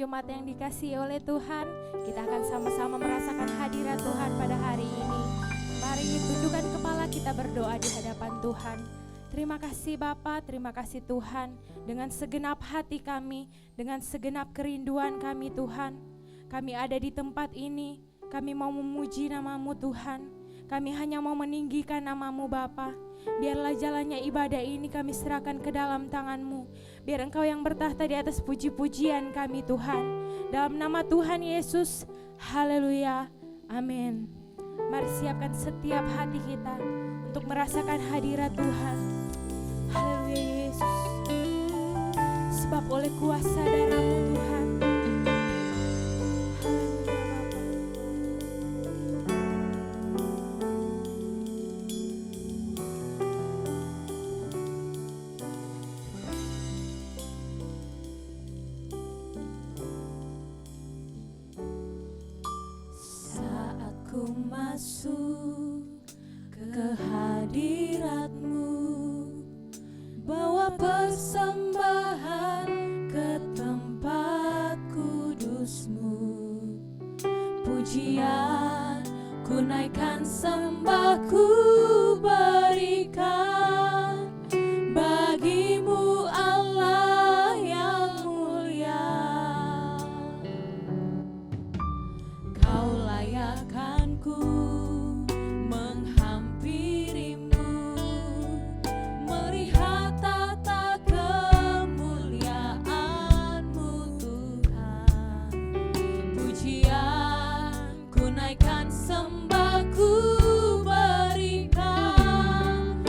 jemaat yang dikasihi oleh Tuhan, kita akan sama-sama merasakan hadirat Tuhan pada hari ini. Mari tundukkan kepala, kita berdoa di hadapan Tuhan. Terima kasih Bapa, terima kasih Tuhan. Dengan segenap hati kami, dengan segenap kerinduan kami Tuhan, kami ada di tempat ini, kami mau memuji nama-Mu Tuhan. Kami hanya mau meninggikan nama-Mu Bapa. Biarlah jalannya ibadah ini kami serahkan ke dalam tangan-Mu. Biar Engkau yang bertahta di atas puji-pujian kami Tuhan. Dalam nama Tuhan Yesus, haleluya, amin. Mari siapkan setiap hati kita untuk merasakan hadirat Tuhan. Haleluya Yesus. Sebab oleh kuasa darah-Mu Tuhan, masuk ke hadirat-Mu, bawa persembahan ke tempat kudus-Mu. Pujian ku naikkan, sembah ku berikan bagi-Mu Allah yang mulia. Kau layakkan ku menghampirimu, melihat tata kemuliaan-Mu Tuhan. Pujian ku naikkan, sembah ku berikan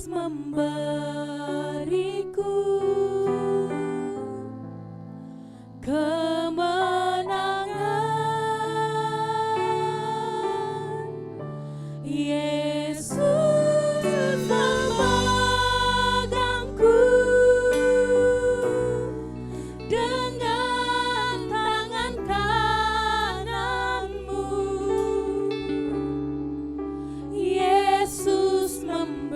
memberiku kemenangan. Yesus memegangku dengan tangan kananmu. Yesus memberiku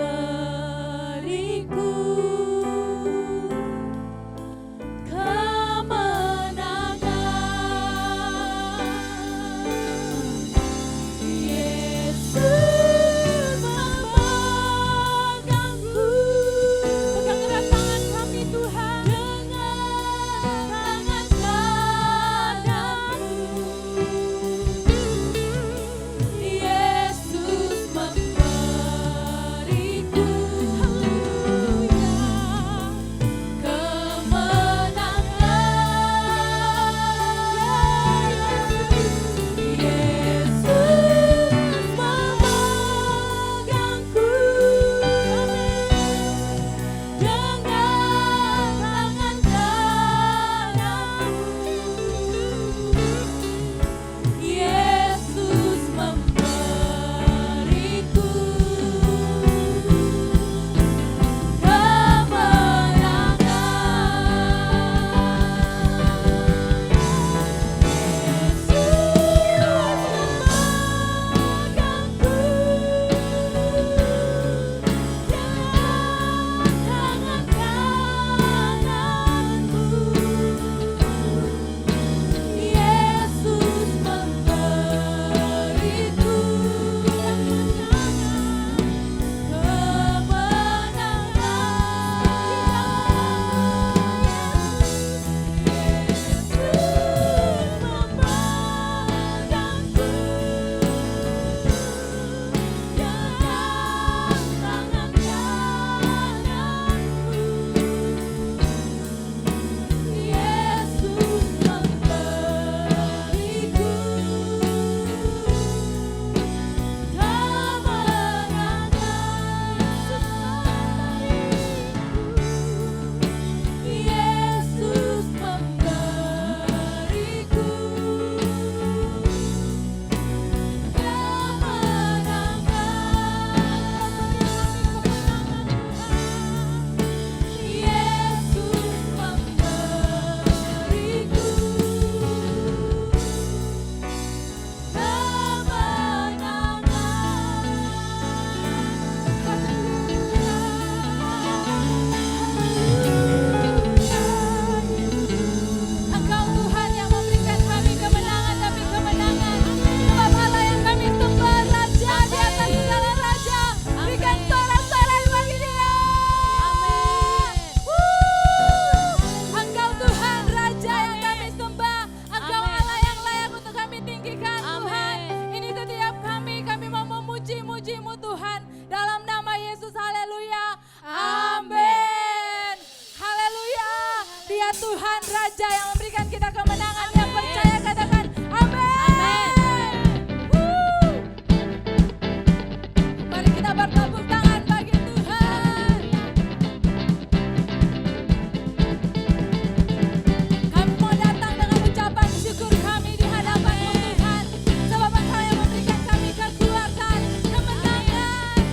Tuhan Raja yang memberikan kita kemenangan. Yang percaya katakan amin. Mari kita bertepuk tangan bagi Tuhan. Kami mau datang dengan ucapan syukur kami di hadapan Tuhan, sebab Engkau yang memberikan kami kekuatan, kemenangan.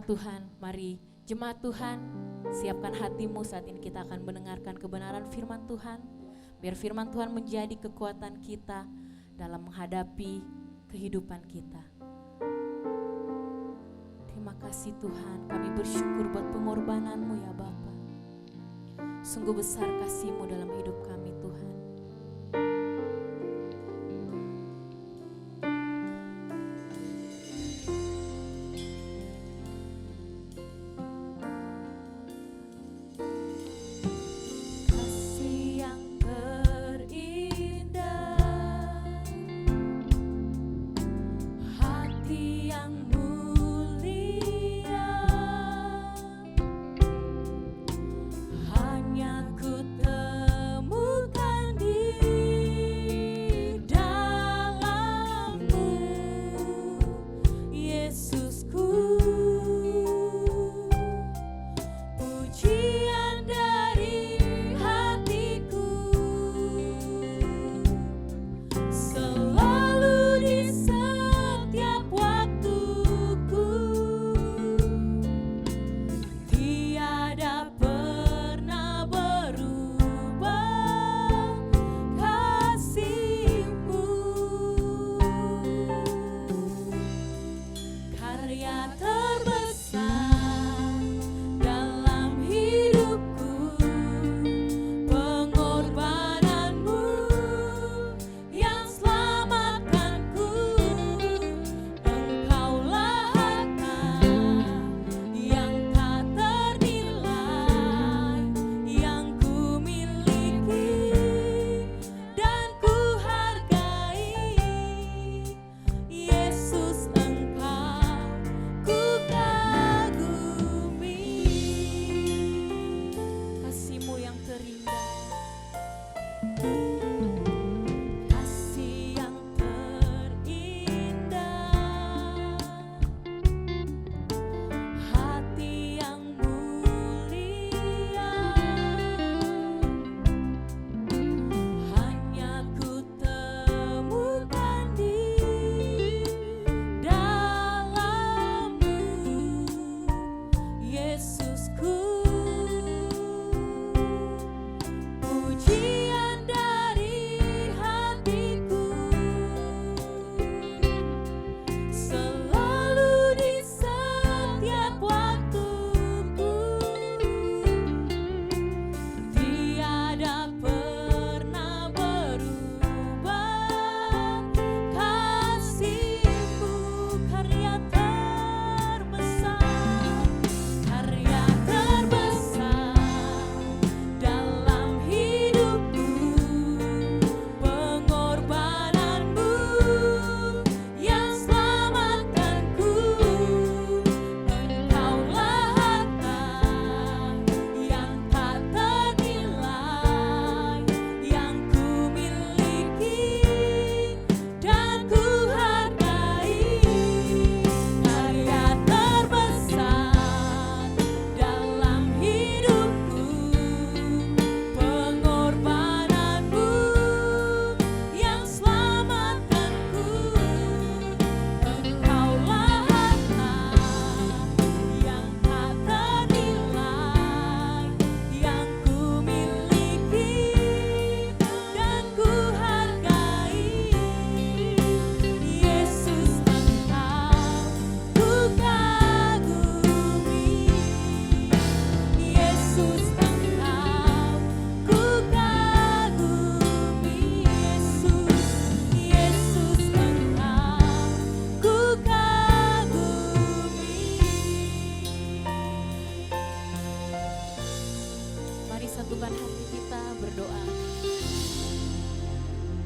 jemaat Tuhan, mari jemaat Tuhan siapkan hatimu, saat ini kita akan mendengarkan kebenaran firman Tuhan. Biar firman Tuhan menjadi kekuatan kita dalam menghadapi kehidupan kita. Terima kasih Tuhan, kami bersyukur buat pengorbanan-Mu ya Bapa. Sungguh besar kasih-Mu dalam hidup kami Tuhan.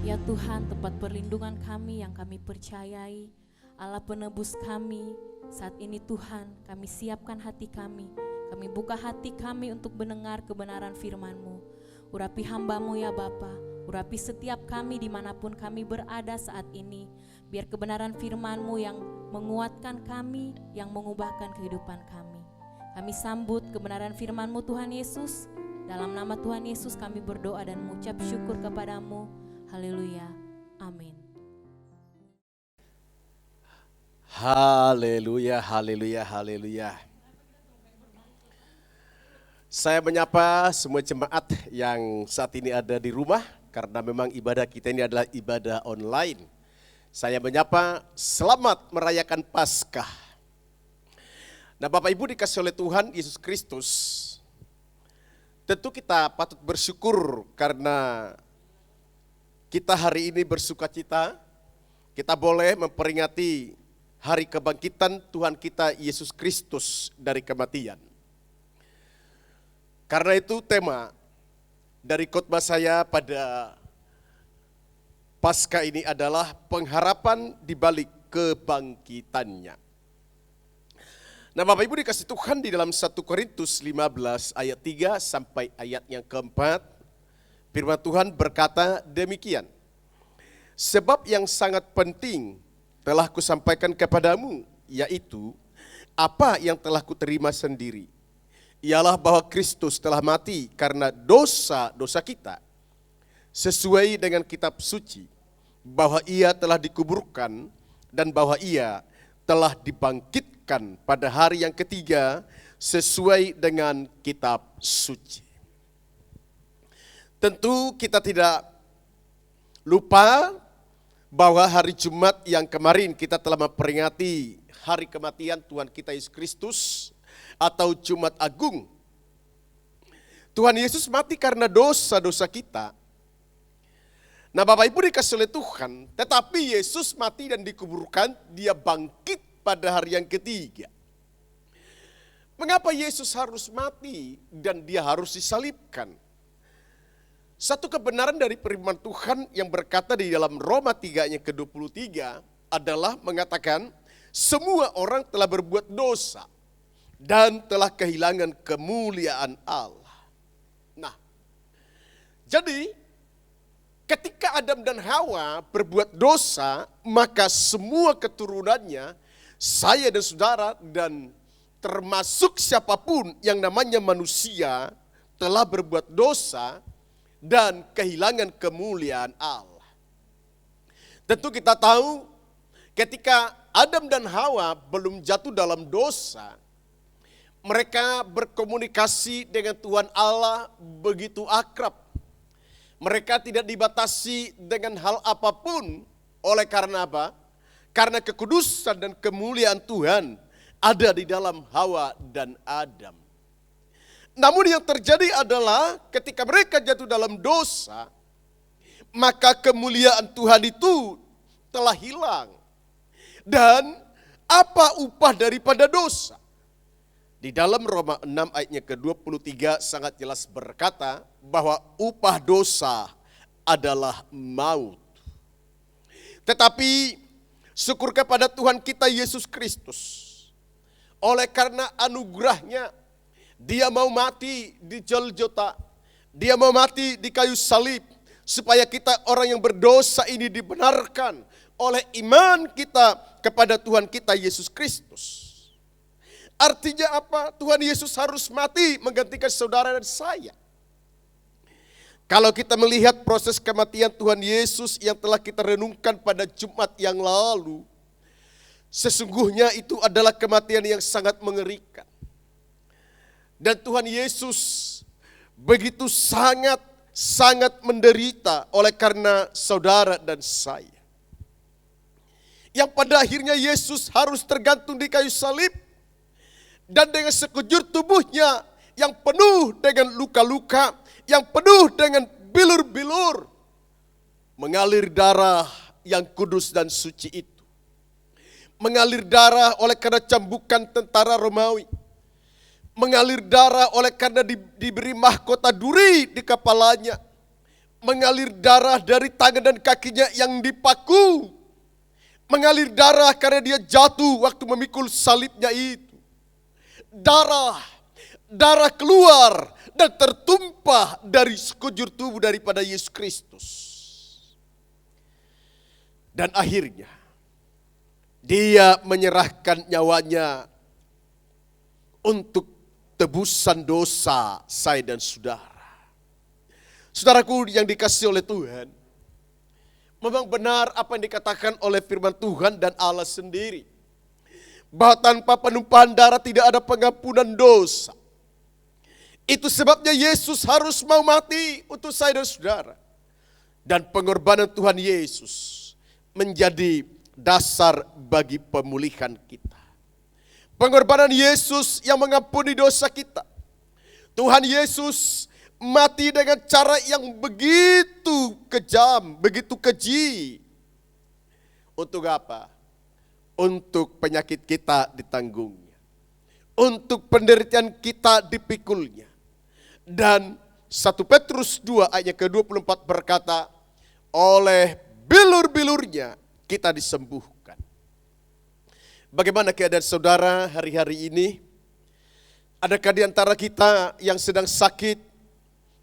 Ya Tuhan, tempat perlindungan kami yang kami percayai, Allah penebus kami, saat ini Tuhan kami siapkan hati kami buka hati kami untuk mendengar kebenaran firman-Mu. Urapi hamba-Mu ya Bapa, urapi setiap kami dimanapun kami berada saat ini, biar kebenaran firman-Mu yang menguatkan kami, yang mengubahkan kehidupan kami. Kami sambut kebenaran firman-Mu Tuhan Yesus. Dalam nama Tuhan Yesus kami berdoa dan mengucap syukur kepadamu. Haleluya, amin. Haleluya, haleluya, haleluya. Saya menyapa semua jemaat yang saat ini ada di rumah, karena memang ibadah kita ini adalah ibadah online. Saya menyapa selamat merayakan Paskah. Nah, Bapak Ibu dikasih oleh Tuhan Yesus Kristus, tentu kita patut bersyukur karena kita hari ini bersuka cita, kita boleh memperingati hari kebangkitan Tuhan kita Yesus Kristus dari kematian. Karena itu tema dari khotbah saya pada Paskah ini adalah pengharapan di balik kebangkitannya. Nah, Bapak Ibu dikasih Tuhan, di dalam 1 Korintus 15 ayat 3 sampai ayat yang keempat, firman Tuhan berkata demikian. Sebab yang sangat penting telah kusampaikan kepadamu, yaitu apa yang telah kuterima sendiri. Ialah bahwa Kristus telah mati karena dosa-dosa kita, sesuai dengan kitab suci, bahwa ia telah dikuburkan dan bahwa ia telah dibangkitkan pada hari yang ketiga sesuai dengan kitab suci. Tentu kita tidak lupa bahwa hari Jumat yang kemarin kita telah memperingati hari kematian Tuhan kita Yesus Kristus atau Jumat Agung. Tuhan Yesus mati karena dosa-dosa kita. Nah, Bapak Ibu dikasih oleh Tuhan, tetapi Yesus mati dan dikuburkan, dia bangkit pada hari yang ketiga. Mengapa Yesus harus mati dan dia harus disalibkan? Satu kebenaran dari firman Tuhan yang berkata di dalam Roma 3 ayat ke-23 adalah mengatakan semua orang telah berbuat dosa dan telah kehilangan kemuliaan Allah. Nah, jadi ketika Adam dan Hawa berbuat dosa, maka semua keturunannya, saya dan saudara dan termasuk siapapun yang namanya manusia telah berbuat dosa dan kehilangan kemuliaan Allah. Tentu kita tahu ketika Adam dan Hawa belum jatuh dalam dosa, mereka berkomunikasi dengan Tuhan Allah begitu akrab. Mereka tidak dibatasi dengan hal apapun. Oleh karena apa? Karena kekudusan dan kemuliaan Tuhan ada di dalam Hawa dan Adam. Namun yang terjadi adalah ketika mereka jatuh dalam dosa, maka kemuliaan Tuhan itu telah hilang. Dan apa upah daripada dosa? Di dalam Roma 6 ayatnya ke-23 sangat jelas berkata bahwa upah dosa adalah maut. Tetapi syukur kepada Tuhan kita Yesus Kristus. Oleh karena anugerahnya, dia mau mati di Golgota, dia mau mati di kayu salib, supaya kita orang yang berdosa ini dibenarkan oleh iman kita kepada Tuhan kita Yesus Kristus. Artinya apa? Tuhan Yesus harus mati menggantikan saudara dan saya. Kalau kita melihat proses kematian Tuhan Yesus yang telah kita renungkan pada Jumat yang lalu, sesungguhnya itu adalah kematian yang sangat mengerikan. Dan Tuhan Yesus begitu sangat menderita oleh karena saudara dan saya. Yang pada akhirnya Yesus harus tergantung di kayu salib. Dan dengan sekujur tubuhnya yang penuh dengan luka-luka, yang penuh dengan bilur-bilur, mengalir darah yang kudus dan suci itu. Mengalir darah oleh karena cambukan tentara Romawi. Mengalir darah oleh karena diberi mahkota duri di kepalanya. Mengalir darah dari tangan dan kakinya yang dipaku. Mengalir darah karena dia jatuh waktu memikul salibnya itu. Darah keluar dan tertumpah dari sekujur tubuh daripada Yesus Kristus. Dan akhirnya dia menyerahkan nyawanya untuk tebusan dosa saya dan saudara. Saudaraku yang dikasihi oleh Tuhan, memang benar apa yang dikatakan oleh firman Tuhan dan Allah sendiri. bahwa tanpa penumpahan darah tidak ada pengampunan dosa. Itu sebabnya Yesus harus mau mati untuk saya dan saudara. Dan pengorbanan Tuhan Yesus menjadi dasar bagi pemulihan kita. Pengorbanan Yesus yang mengampuni dosa kita. Tuhan Yesus mati dengan cara yang begitu kejam, begitu keji. Untuk apa? Untuk penyakit kita ditanggungnya. Untuk penderitaan kita dipikulnya. Dan 1 Petrus 2 ayat ke-24 berkata, oleh bilur-bilurnya kita disembuhkan. Bagaimana keadaan saudara hari-hari ini? Adakah di antara kita yang sedang sakit?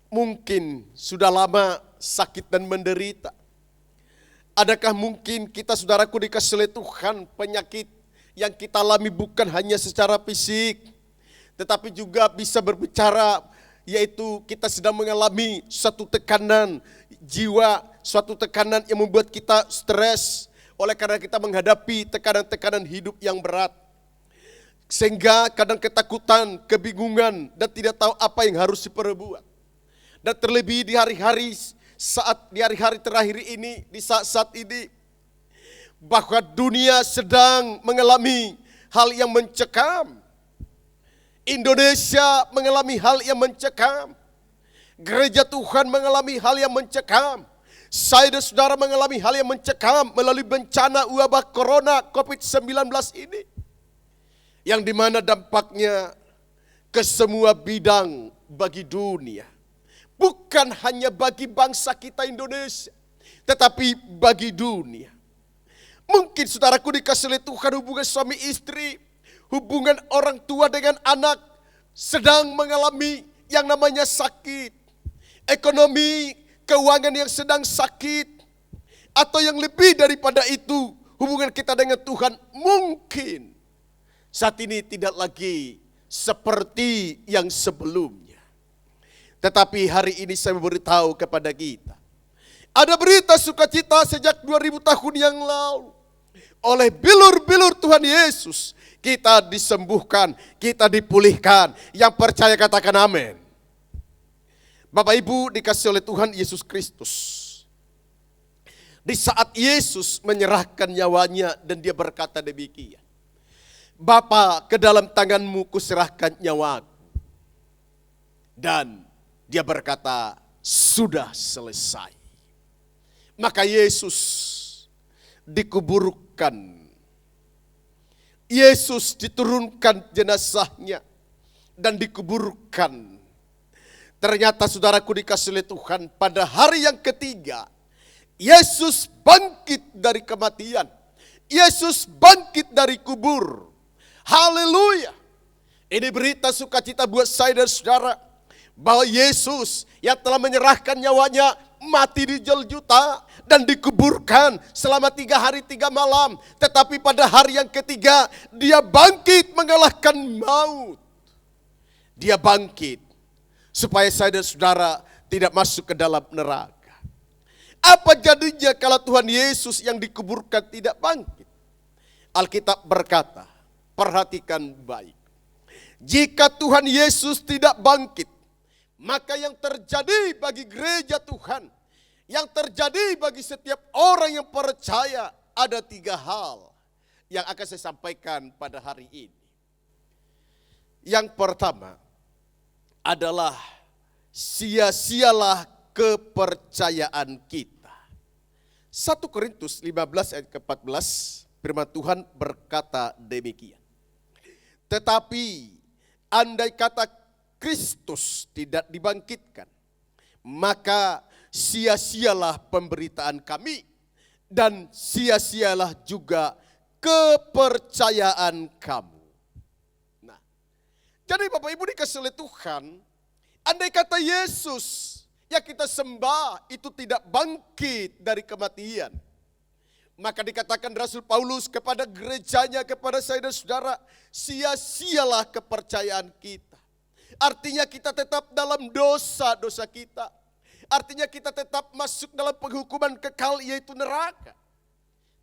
Mungkin sudah lama sakit dan menderita. Adakah mungkin kita saudaraku dikasih oleh Tuhan penyakit yang kita alami bukan hanya secara fisik, tetapi juga bisa berbicara, yaitu kita sedang mengalami suatu tekanan jiwa, suatu tekanan yang membuat kita stres oleh karena kita menghadapi tekanan-tekanan hidup yang berat. Sehingga kadang ketakutan, kebingungan, dan tidak tahu apa yang harus diperbuat. Dan terlebih di hari-hari terakhir ini, di saat-saat ini, bahwa dunia sedang mengalami hal yang mencekam. Indonesia mengalami hal yang mencekam. Gereja Tuhan mengalami hal yang mencekam. Saya dan saudara mengalami hal yang mencekam melalui bencana wabah corona COVID-19 ini. Yang dimana dampaknya ke semua bidang bagi dunia. Bukan hanya bagi bangsa kita Indonesia, tetapi bagi dunia. Mungkin saudaraku dikasih oleh Tuhan hubungan suami istri, hubungan orang tua dengan anak sedang mengalami yang namanya sakit. Ekonomi, keuangan yang sedang sakit. Atau yang lebih daripada itu, hubungan kita dengan Tuhan mungkin saat ini tidak lagi seperti yang sebelumnya. Tetapi hari ini saya memberitahu kepada kita, ada berita sukacita sejak 2000 tahun yang lalu. Oleh bilur-bilur Tuhan Yesus, kita disembuhkan, kita dipulihkan. Yang percaya katakan amin. Bapak Ibu dikasih oleh Tuhan Yesus Kristus. Di saat Yesus menyerahkan nyawanya dan dia berkata demikian, Bapa, ke dalam tanganmu kuserahkan nyawaku. Dan dia berkata, sudah selesai. Maka Yesus dikuburkan. Yesus diturunkan jenazahnya dan dikuburkan. Ternyata saudaraku dikasih oleh Tuhan, pada hari yang ketiga, Yesus bangkit dari kematian. Yesus bangkit dari kubur. Haleluya. Ini berita sukacita buat saya dan saudara, bahwa Yesus yang telah menyerahkan nyawanya mati di Golgota dan dikuburkan selama 3 hari 3 malam. Tetapi pada hari yang ketiga dia bangkit mengalahkan maut. Dia bangkit supaya saya dan saudara tidak masuk ke dalam neraka. Apa jadinya kalau Tuhan Yesus yang dikuburkan tidak bangkit? Alkitab berkata, perhatikan baik. Jika Tuhan Yesus tidak bangkit, maka yang terjadi bagi gereja Tuhan, yang terjadi bagi setiap orang yang percaya, ada 3 hal yang akan saya sampaikan pada hari ini. Yang pertama adalah sia-sialah kepercayaan kita. 1 Korintus 15 ayat ke-14, firman Tuhan berkata demikian. Tetapi andai kata Kristus tidak dibangkitkan, maka sia-sialah pemberitaan kami dan sia-sialah juga kepercayaan kamu. Nah, jadi Bapak Ibu dikasih oleh Tuhan, andai kata Yesus yang kita sembah itu tidak bangkit dari kematian, maka dikatakan Rasul Paulus kepada gerejanya, kepada saya dan saudara, sia-sialah kepercayaan kita. Artinya kita tetap dalam dosa-dosa kita. Artinya kita tetap masuk dalam penghukuman kekal, yaitu neraka.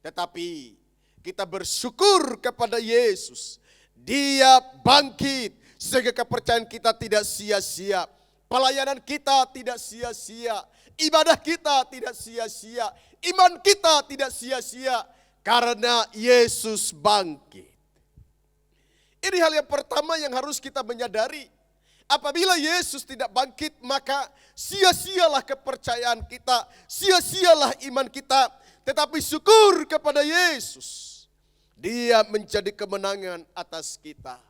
Tetapi Kita bersyukur kepada Yesus. Dia bangkit sehingga kepercayaan kita tidak sia-sia. Pelayanan kita tidak sia-sia. Ibadah kita tidak sia-sia. Iman kita tidak sia-sia. Karena Yesus bangkit. Ini hal yang pertama yang harus kita menyadari. Apabila Yesus tidak bangkit, maka sia-sialah kepercayaan kita, sia-sialah iman kita. Tetapi syukur kepada Yesus, Dia menjadi kemenangan atas kita,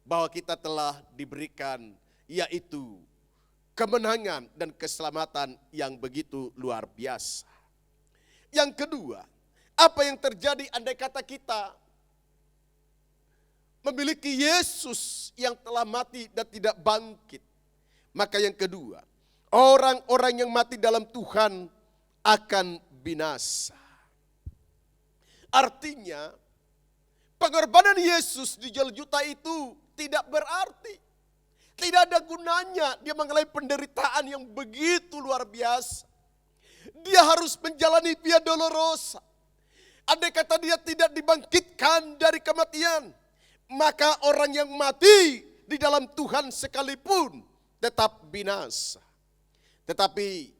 bahwa kita telah diberikan yaitu kemenangan dan keselamatan yang begitu luar biasa. Yang kedua, apa yang terjadi andai kata kita memiliki Yesus yang telah mati dan tidak bangkit? Maka yang kedua, orang-orang yang mati dalam Tuhan akan binasa. Artinya, pengorbanan Yesus di Golgota itu tidak berarti. Tidak ada gunanya dia mengalami penderitaan yang begitu luar biasa. Dia harus menjalani via dolorosa. Andai kata dia tidak dibangkitkan dari kematian, maka orang yang mati di dalam Tuhan sekalipun tetap binasa. Tetapi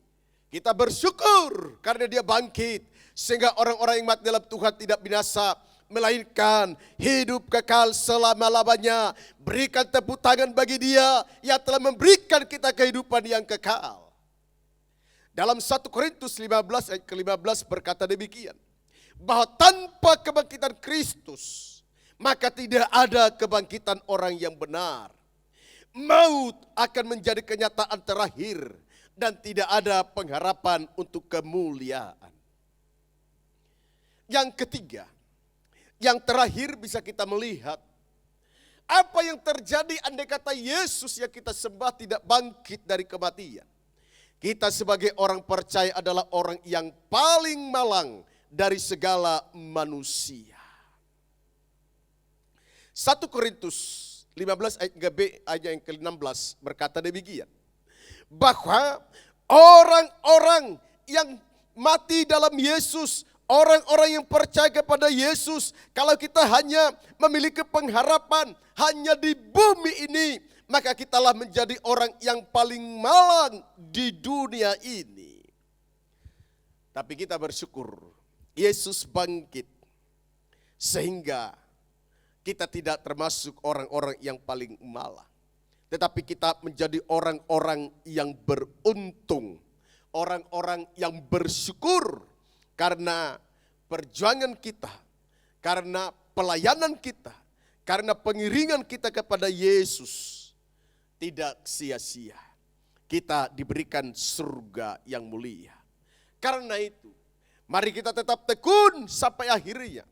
kita bersyukur karena dia bangkit, sehingga orang-orang yang mati dalam Tuhan tidak binasa, melainkan hidup kekal selama-lamanya. Berikan tepuk tangan bagi Dia yang telah memberikan kita kehidupan yang kekal. Dalam 1 Korintus 15 ayat ke-15 berkata demikian, bahwa tanpa kebangkitan Kristus, maka tidak ada kebangkitan orang yang benar. Maut akan menjadi kenyataan terakhir dan tidak ada pengharapan untuk kemuliaan. Yang ketiga, yang terakhir bisa kita melihat apa yang terjadi andai kata Yesus yang kita sembah tidak bangkit dari kematian. Kita sebagai orang percaya adalah orang yang paling malang dari segala manusia. 1 Korintus 15 ayat yang ke-16 berkata demikian, bahwa orang-orang yang mati dalam Yesus, orang-orang yang percaya kepada Yesus, kalau kita hanya memiliki pengharapan hanya di bumi ini, maka kitalah menjadi orang yang paling malang di dunia ini. Tapi kita bersyukur Yesus bangkit, sehingga kita tidak termasuk orang-orang yang paling malang. Tetapi kita menjadi orang-orang yang beruntung, orang-orang yang bersyukur, karena perjuangan kita, karena pelayanan kita, karena pengiringan kita kepada Yesus tidak sia-sia. Kita diberikan surga yang mulia. Karena itu, mari kita tetap tekun sampai akhirnya.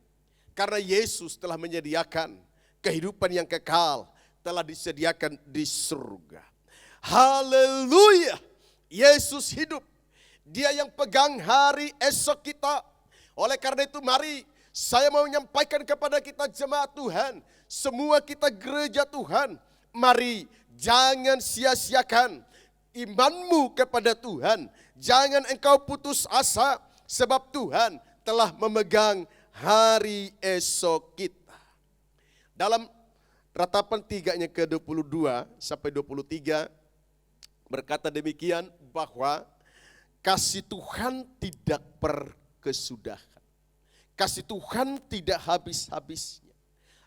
Karena Yesus telah menyediakan kehidupan yang kekal, telah disediakan di surga. Haleluya! Yesus hidup. Dia yang pegang hari esok kita. Oleh karena itu mari saya mau menyampaikan kepada kita jemaat Tuhan, semua kita gereja Tuhan, mari jangan sia-siakan imanmu kepada Tuhan. Jangan engkau putus asa, sebab Tuhan telah memegang hari esok kita. Dalam ratapan 3-nya ke-22 sampai 23 berkata demikian, bahwa kasih Tuhan tidak berkesudahan. Kasih Tuhan tidak habis-habisnya.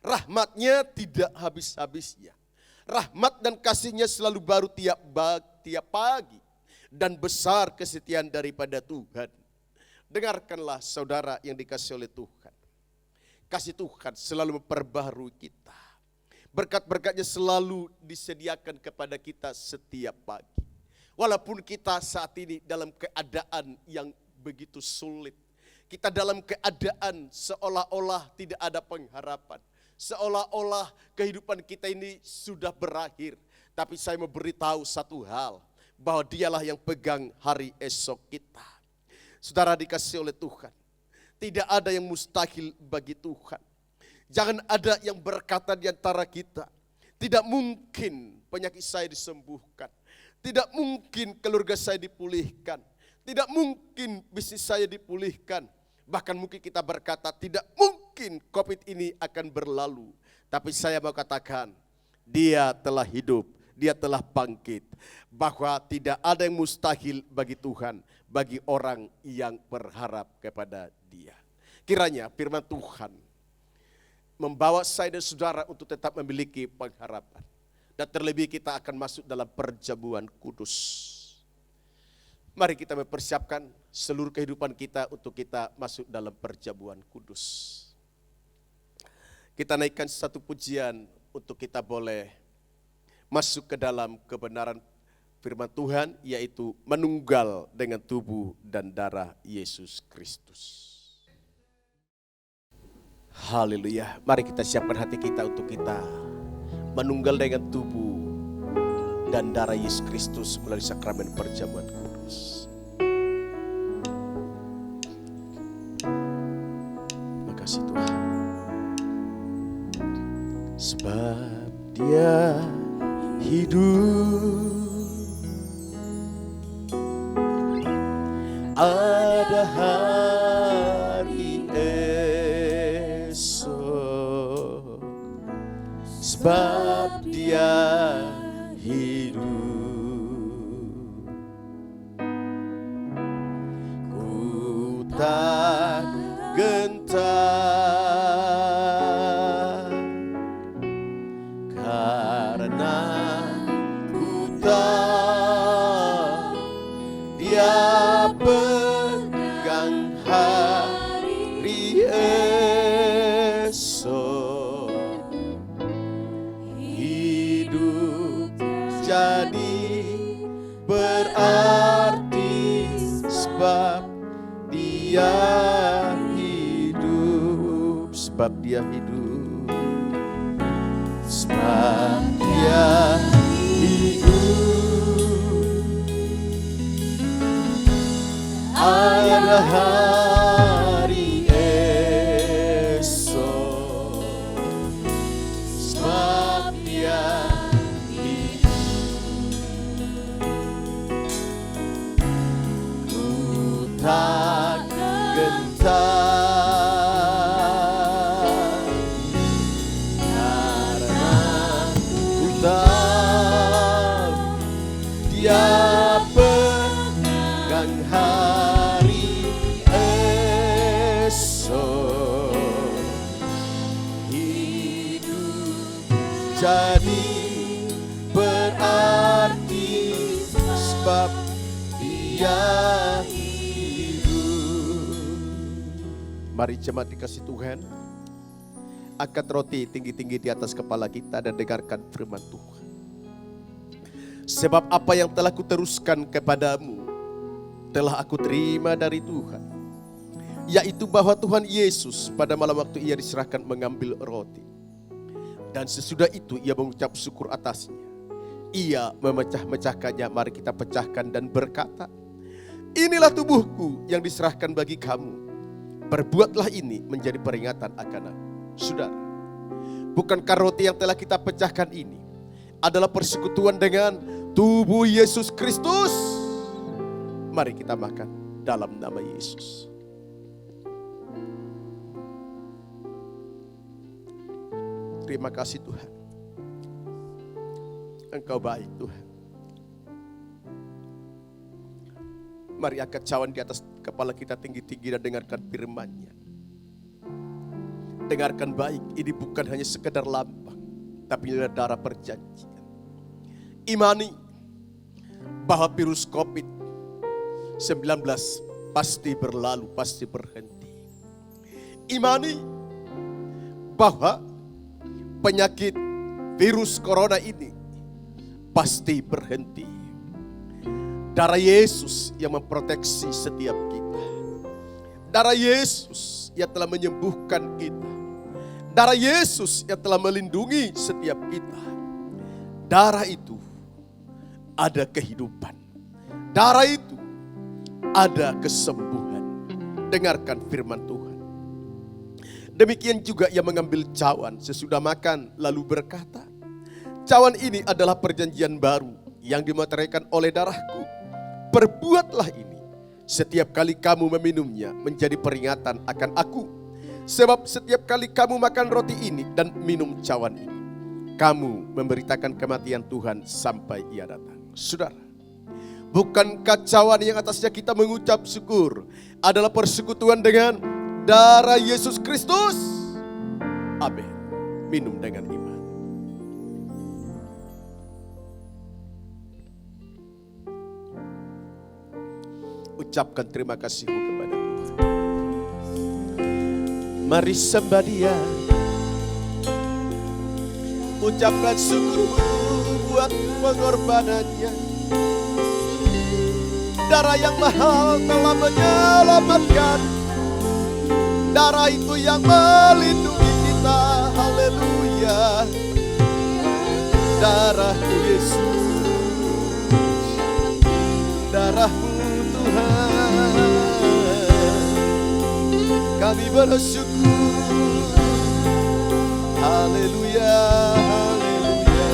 Rahmatnya tidak habis-habisnya. Rahmat dan kasihnya selalu baru tiap pagi. Dan besar kesetiaan daripada Tuhan. Dengarkanlah saudara yang dikasih oleh Tuhan. Kasih Tuhan selalu memperbaharui kita. Berkat-berkatnya selalu disediakan kepada kita setiap pagi. Walaupun kita saat ini dalam keadaan yang begitu sulit. Kita dalam keadaan seolah-olah tidak ada pengharapan. Seolah-olah kehidupan kita ini sudah berakhir. Tapi saya mau beritahu satu hal, bahwa dialah yang pegang hari esok kita. Saudara dikasih oleh Tuhan, tidak ada yang mustahil bagi Tuhan. Jangan ada yang berkata di antara kita, tidak mungkin penyakit saya disembuhkan. Tidak mungkin keluarga saya dipulihkan. Tidak mungkin bisnis saya dipulihkan. Bahkan mungkin kita berkata tidak mungkin COVID ini akan berlalu. Tapi saya mau katakan, Dia telah hidup, Dia telah bangkit. Bahwa tidak ada yang mustahil bagi Tuhan, bagi orang yang berharap kepada Dia. Kiranya firman Tuhan membawa saya dan saudara untuk tetap memiliki pengharapan. Dan terlebih kita akan masuk dalam perjamuan kudus. Mari kita mempersiapkan seluruh kehidupan kita untuk kita masuk dalam perjamuan kudus. Kita naikkan satu pujian untuk kita boleh masuk ke dalam kebenaran firman Tuhan, yaitu menunggal dengan tubuh dan darah Yesus Kristus. Haleluya. Mari kita siapkan hati kita untuk kita menunggal dengan tubuh dan darah Yesus Kristus melalui sakramen perjamuan kudus. Terima kasih Tuhan. Sebab Dia hidup, ada hari esok. Sebab Dia hidup, ku tak gentar, karena ku tahu Dia pegang hari esok. Hidup jadi berarti sebab Dia hidup. Sebab Dia hidup, sebab Dia hidup, ada hari esok. Sebab Dia hidup, ku tak gentar, karena ku tahu Dia pegang hari esok. Hidup jadi berarti sebab Dia hidup. Mari jemaat dikasih Tuhan, angkat roti tinggi-tinggi di atas kepala kita dan dengarkan firman Tuhan. Sebab apa yang telah kuteruskan kepadamu telah aku terima dari Tuhan, yaitu bahwa Tuhan Yesus pada malam waktu Ia diserahkan mengambil roti, dan sesudah itu Ia mengucap syukur atasnya. Ia memecah-mecahkannya. Mari kita pecahkan dan berkata, inilah tubuhku yang diserahkan bagi kamu. Perbuatlah ini menjadi peringatan akan aku. Saudara, bukankah roti yang telah kita pecahkan ini adalah persekutuan dengan tubuh Yesus Kristus? Mari kita makan dalam nama Yesus. Terima kasih Tuhan. Engkau baik Tuhan. Mari angkat cawan di atas kepala kita tinggi-tinggi dan dengarkan firman-Nya. Dengarkan baik, ini bukan hanya sekedar lambang, tapi ini adalah darah perjanjian. Imani bahwa virus COVID-19 pasti berlalu, pasti berhenti. Imani bahwa penyakit virus corona ini pasti berhenti. Darah Yesus yang memproteksi setiap kita. Darah Yesus yang telah menyembuhkan kita. Darah Yesus yang telah melindungi setiap kita. Darah itu ada kehidupan. Darah itu ada kesembuhan. Dengarkan firman Tuhan. Demikian juga ia mengambil cawan sesudah makan lalu berkata, cawan ini adalah perjanjian baru yang dimateraikan oleh darahku. Perbuatlah ini Setiap kali kamu meminumnya menjadi peringatan akan aku. Sebab setiap kali kamu makan roti ini dan minum cawan ini, kamu memberitakan kematian Tuhan sampai Ia datang. Saudara, bukankah cawan yang atasnya kita mengucap syukur adalah persekutuan dengan darah Yesus Kristus? Amin. Minum dengan iman. Ucapkan terima kasihmu kepada Tuhan. Mari sembah Dia. Ucapkan syukurmu buat pengorbanannya. Darah yang mahal telah menyelamatkan. Darah itu yang melindungi kita. Haleluya. Darahmu Yesus, darahmu Tuhan, kami bersyukur. Haleluya, haleluya.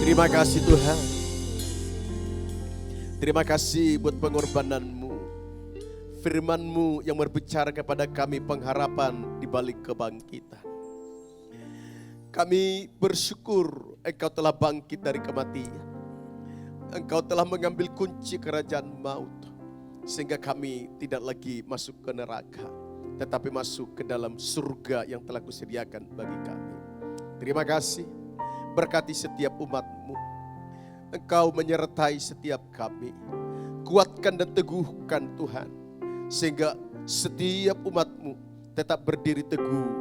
Terima kasih Tuhan. Terima kasih buat pengorbanan-Mu. Firman-Mu yang berbicara kepada kami pengharapan di balik kebangkitan. Kami bersyukur Engkau telah bangkit dari kematian. Engkau telah mengambil kunci kerajaan maut. Sehingga kami tidak lagi masuk ke neraka, tetapi masuk ke dalam surga yang telah Kusediakan bagi kami. Terima kasih, berkati setiap umat-Mu. Engkau menyertai setiap kami. Kuatkan dan teguhkan Tuhan, sehingga setiap umat-Mu tetap berdiri teguh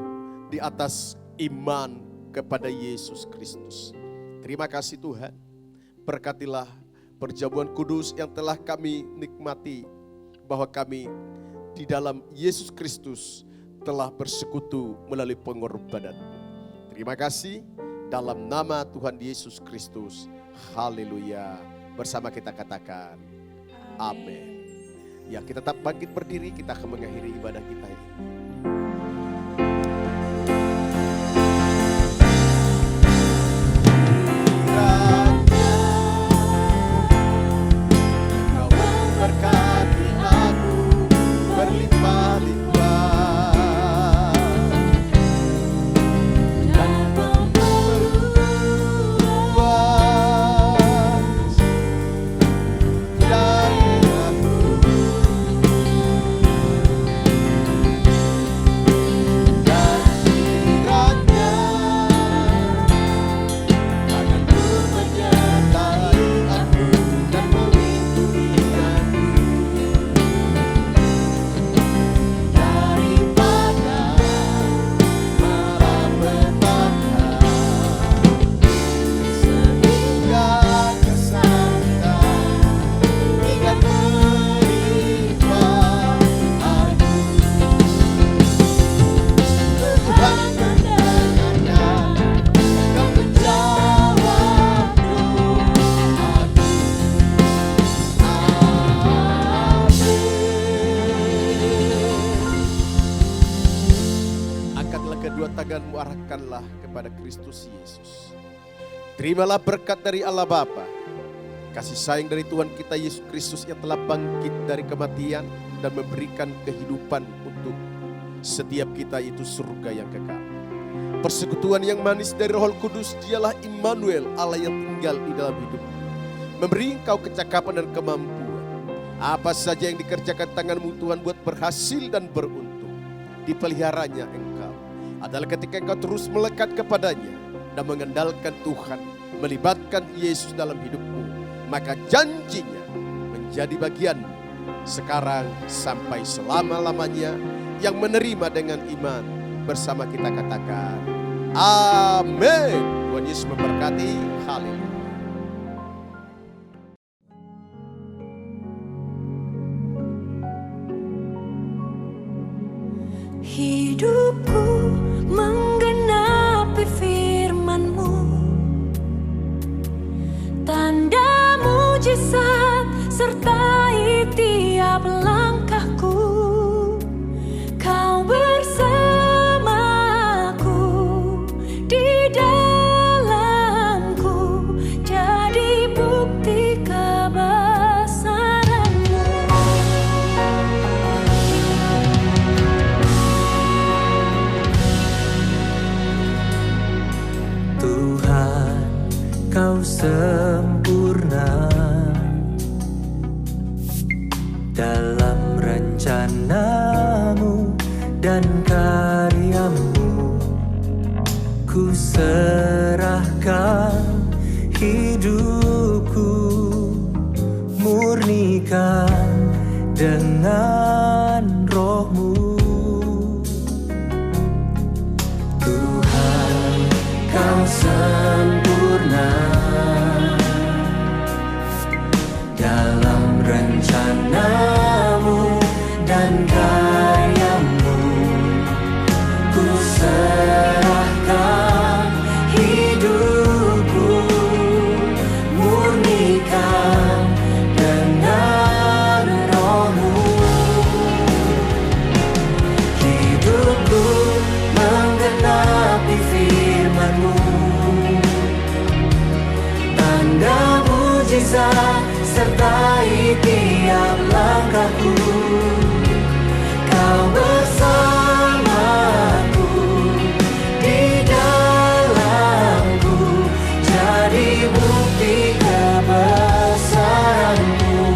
di atas iman kepada Yesus Kristus. Terima kasih Tuhan. Berkatilah perjamuan kudus yang telah kami nikmati, bahwa kami di dalam Yesus Kristus telah bersekutu melalui pengorbanan. Terima kasih dalam nama Tuhan Yesus Kristus. Haleluya. Bersama kita katakan amin. Ya, kita tetap bangkit berdiri, kita akan mengakhiri ibadah kita ini. Arahkanlah kepada Kristus Yesus. Terimalah berkat dari Allah Bapa, kasih sayang dari Tuhan kita Yesus Kristus yang telah bangkit dari kematian dan memberikan kehidupan untuk setiap kita, itu surga yang kekal. Persekutuan yang manis dari Roh Kudus, Dialah Immanuel, Allah yang tinggal di dalam hidupmu, memberi engkau kecakapan dan kemampuan. Apa saja yang dikerjakan tanganmu Tuhan buat berhasil dan beruntung. Dipeliharanya engkau adalah ketika engkau terus melekat kepadanya dan mengandalkan Tuhan, melibatkan Yesus dalam hidupmu, maka janjinya menjadi bagianmu sekarang sampai selama-lamanya. Yang menerima dengan iman bersama kita katakan amin. Tuhan Yesus memberkati. Haleluya. Hidupku menggenapi firman-Mu, tanda mujizat sertai tiap langkahku. Kau bersamaku, di dalamku, Kau sempurna dalam rencanamu dan karyamu. Ku serahkan hidupku, murnikan dengan rohmu. Tuhan, kau sempurna dalam rencanamu dan karyamu. Ku serahkan hidupku, murnikan dengan rohmu. Hidupku menggenapi firman-Mu, tanda mujizat sertai tiap langkahku. Kau bersamaku, di dalamku, jadi bukti kebesaran-Mu.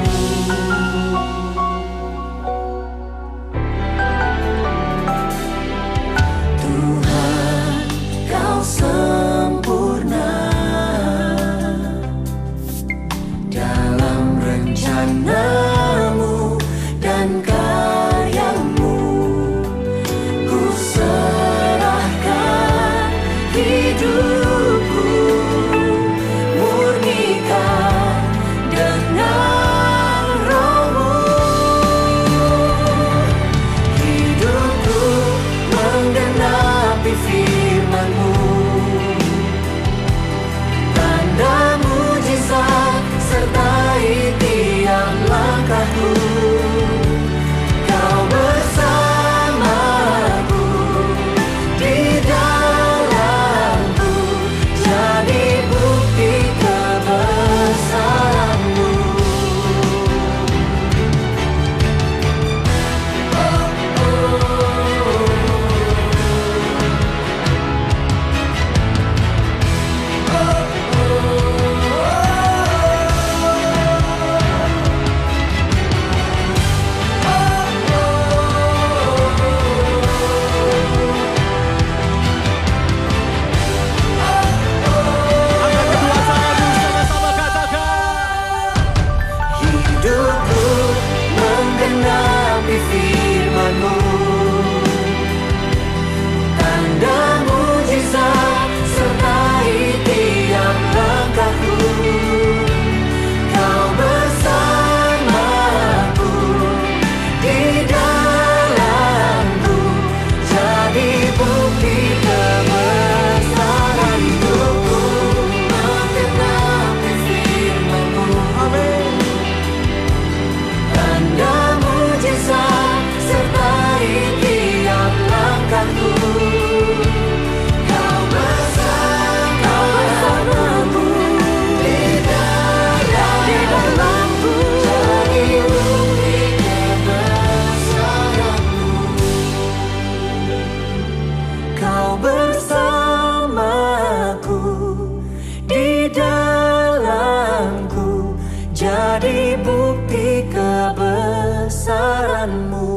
Tuhan, Kau sempurna dalam rencanamu dan karyamu. Ku serahkan hidupku, murnikan dengan rohmu. Hidupku menggenapi firman-Mu, tanda mujizat sertai tiap langkahku. Kau bersamaku, di dalamku, jadi bukti kebesaran-Mu. Hidupku menggenapi firman-Mu, tanda mujizat sertai tiap langkahku. Kau bersamaku, di dalamku, jadi bukti kebesaran-Mu. Menggenapi firman-Mu, amin. Tanda mujizat sertai tiap langkahku. Kau bersamaku, di dalamku, jadi bukti kebesaran-Mu. Kau bersamaku, di dalamku, jadi bukti kebesaran-Mu.